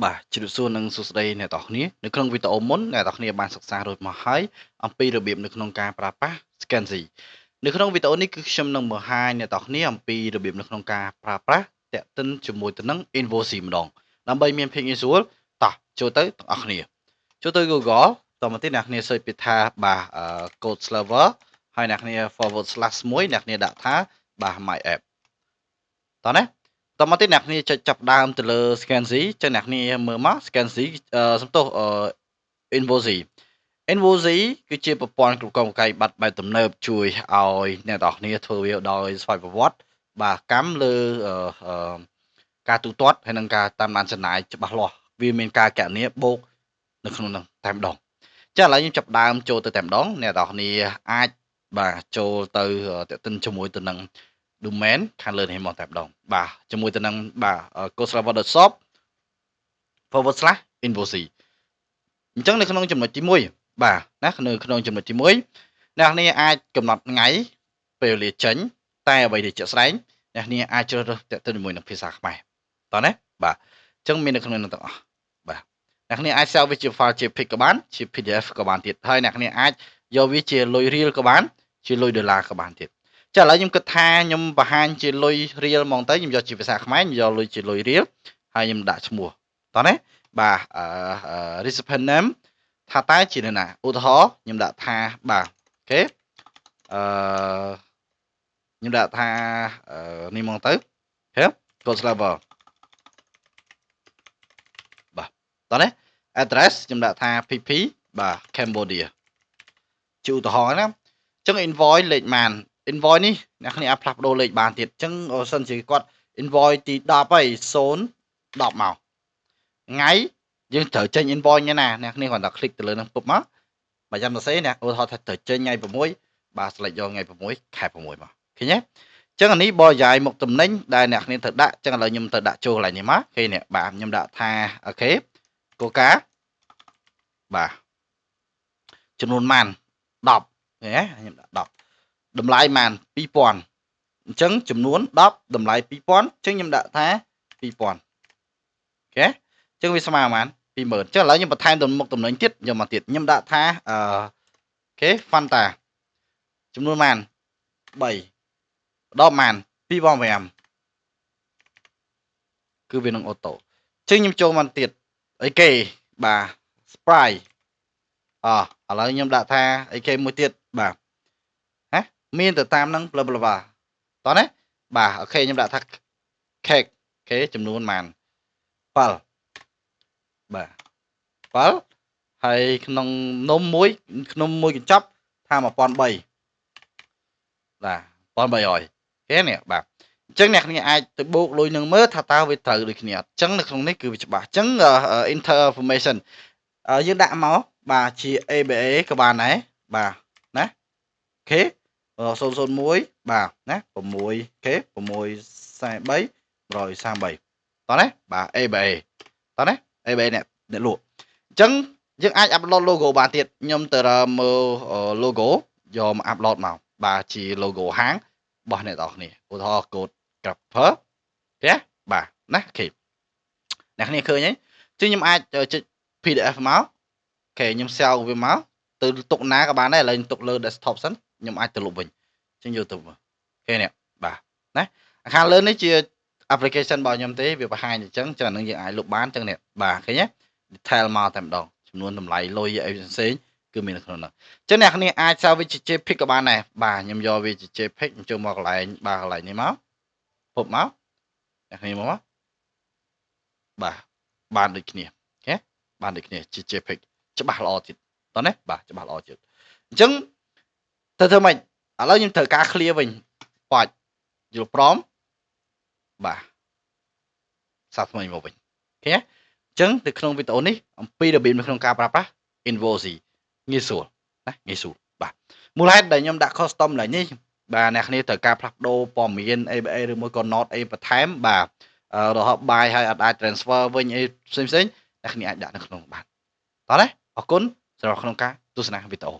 បាទជ្រាបសួរនិងសួស្តីអ្នកទាំងអស់គ្នានៅក្នុងវីដេអូមុនអ្នកទាំងអស់គ្នាបានសិក្សារួចមកហើយអំពីរបៀបនៅក្នុងការប្រើប្រាស់ Scansy នៅក្នុងវីដេអូនេះគឺខ្ញុំនឹងបង្ហាញអ្នកទាំងអស់គ្នាអំពីរបៀបនៅក្នុងការប្រើប្រាស់តាក់ទិនជាមួយទៅនឹង Invoice ម្ដងដើម្បីមានភាពងាយស្រួលតោះចូលទៅទាំងអស់គ្នាចូលទៅ Google តមកទៀតអ្នកគ្នា search ពីថាបាទ code server ហើយអ្នកគ្នា // មួយអ្នកគ្នាដាក់ថាបាទ my app តោះណាតមកទៀតអ្នកគ្នាចុចចាប់ដើមទៅលើ Scansy ចឹងអ្នកគ្នាមើលមក Scansy សំទោសInvoice Invoice គឺជាប្រព័ន្ធគ្រប់គ្រងកាយប័ត្របែបទំនើបជួយឲ្យអ្នកទាំងអស់គ្នាធ្វើវាដោយស្វ័យប្រវត្តិបាទកម្មលើការទូទាត់ហើយនឹងការតាមដានចំណាយច្បាស់លាស់វាមានការកណនាបូកនៅក្នុងនោះតែម្ដងចាឥឡូវខ្ញុំចាប់ដើមចូលទៅតែម្ដងអ្នកទាំងអស់គ្នាអាចបាទចូលទៅតេតិនជាមួយទៅនឹង domain ខាងលើនេះមកតែម្ដងបាទជាមួយទៅនឹងបាទ codeserver.shop /invoice អញ្ចឹងនៅក្នុងចំណុចទី1បាទណានៅក្នុងចំណុចទី1អ្នកនាងអាចកំណត់ថ្ងៃពេលវេលាចេញតែអ្វីដែលជាក់ស្ដែងអ្នកនាងអាចជ្រើសរើសតេតិនជាមួយនឹងភាសាខ្មែរតោះណាបាទអញ្ចឹងមាននៅក្នុងនោះទាំងអស់បាទអ្នកនាងអាច save វាជា file JPEG ក៏បានជា PDF ក៏បានទៀតហើយអ្នកនាងអាចយកវាជាលុយរៀលក៏បានជាលុយដុល្លារក៏បានទៀតចាឥឡូវខ្ញុំគិតថាខ្ញុំបង្ហាញជាលុយរៀលហ្មងទៅខ្ញុំយកជាភាសាខ្មែរខ្ញុំយកលុយជាលុយរៀលហើយខ្ញុំដាក់ឈ្មោះតោះណាបាទ recipient name ថាតើជានរណាឧទាហរណ៍ខ្ញុំដាក់ថាបាទអូខេខ្ញុំដាក់ថានេះហ្មងទៅហេ code server បាទតោះណា address ខ្ញុំដាក់ថា pp បាទ Cambodia ជាឧទាហរណ៍ណាអញ្ចឹង invoice លេខម៉ាន invoice នេះអ្នកគ្នាអាចផ្លាស់ប្ដូរលេខបានទៀតអញ្ចឹងបើសិនជាគាត់ invoice ទី10ហើយ0 10មកថ្ងៃយើងត្រូវចេញ invoice ណាអ្នកគ្នាគ្រាន់តែ click ទៅលើនឹងពុបមកបើចាំសរសេរអ្នកឧទាហរណ៍ថាត្រូវចេញថ្ងៃ6បាទ select យកថ្ងៃ6ខែ6មកឃើញទេអញ្ចឹងអានេះបរិយាយមកតំណែងដែលអ្នកគ្នាត្រូវដាក់អញ្ចឹងឥឡូវខ្ញុំទៅដាក់ចូលកន្លែងនេះមកឃើញនេះបាទខ្ញុំដាក់ថាអូខេកូកាបាទចំនួនម៉ាន10ឃើញទេខ្ញុំដាក់10តម្លៃម៉ាន2000អញ្ចឹងចំនួន10តម្លៃ2000អញ្ចឹងខ្ញុំដាក់ថា2000អូខេអញ្ចឹងវាស្មើប៉ុន្មាន20000អញ្ចឹងឥឡូវខ្ញុំបន្ថែមទៅមុខតំណែងទៀតយកមកទៀតខ្ញុំដាក់ថាអូខេ Fanta ចំនួនប៉ុន្មាន3ដបប៉ុន្មាន2500គឺវានឹងអូតូអញ្ចឹងខ្ញុំចូលមកទៀតអីគេបាទ Sprite ឥឡូវខ្ញុំដាក់ថាអីគេមួយទៀតបាទណាមានទៅតាមនឹង bla bla bla តោះណាបាទអូខេខ្ញុំដាក់ថា cake អូខេចំនួនប៉ុន្មាន7បាទ7ហើយក្នុងនំមួយកញ្ចប់ថា1300បាទ1300គេនេះបាទអញ្ចឹងអ្នកគ្នាអាចទៅបូកលុយនឹងមើលថាតើវាត្រូវដូចគ្នាអត់អញ្ចឹងនៅក្នុងនេះគឺវាច្បាស់អញ្ចឹង enter information យើងដាក់មកបាទជា ABA ក៏បានដែរបាទណាអូខេ001បាទណា6ខេ643 133តោះណាបាទ ABA តោះណា ABA អ្នកលក់អញ្ចឹងយើងអាច upload logo បានទៀតខ្ញុំទៅមើល logo យកមក upload មកបាទជា logo ហាងរបស់អ្នកទាំងអស់គ្នាឧទាហរណ៍ code grapher ទេបាទណាអូខេអ្នកគ្នាឃើញហើយចឹងខ្ញុំអាចចុច PDF មកអូខេខ្ញុំ save វាមកទៅទុកណាក៏បានដែរឥឡូវទុកលើ desktop សិនខ្ញុំអាចទៅលុបវិញចឹងយកទៅមើលអូខេនេះបាទណាខាងលើនេះជា application របស់ខ្ញុំទេវាបង្ហាញអញ្ចឹងចឹងអានឹងយើងអាចលុបបានចឹងនេះបាទឃើញទេ detail មកតែម្ដងចំនួនតម្លៃលុយអីផ្សេងគឺមាននៅក្នុងនោះចឹងអ្នកគ្នាអាច save វាជា JPEG ក៏បានដែរបាទខ្ញុំយកវាជា JPEG ខ្ញុំចូលមកកន្លែងបាទកន្លែងនេះមកពុបមកអ្នកគ្នាមកបាទបានដូចគ្នាអូខេបានដូចគ្នាជា JPEG ច្បាស់ល្អទៀតតោះណាបាទច្បាស់ល្អទៀតអញ្ចឹងទៅធ្វើម៉េចឥឡូវខ្ញុំត្រូវការ clear វិញបាច់យល់ព្រមបាទសាថ្មីមកវិញអូខេអញ្ចឹងនៅក្នុងវីដេអូនេះអំពីរបៀបនៅក្នុងការប្រើប្រាស់ Invoice ងាយស្រួលណាងាយស្រួលបាទមូលហេតុដែលខ្ញុំដាក់ custom ឡើងនេះបាទអ្នកគ្នាត្រូវការផ្លាស់ប្ដូរព័ត៌មាន ABA ឬមួយក៏ note អីបន្ថែមបាទរហូតបាយហើយអត់អាច transfer វិញអីផ្សេងៗអ្នកគ្នាអាចដាក់នៅក្នុងបានតោះណាអរគុណសម្រាប់ក្នុងការទស្សនាវីដេអូ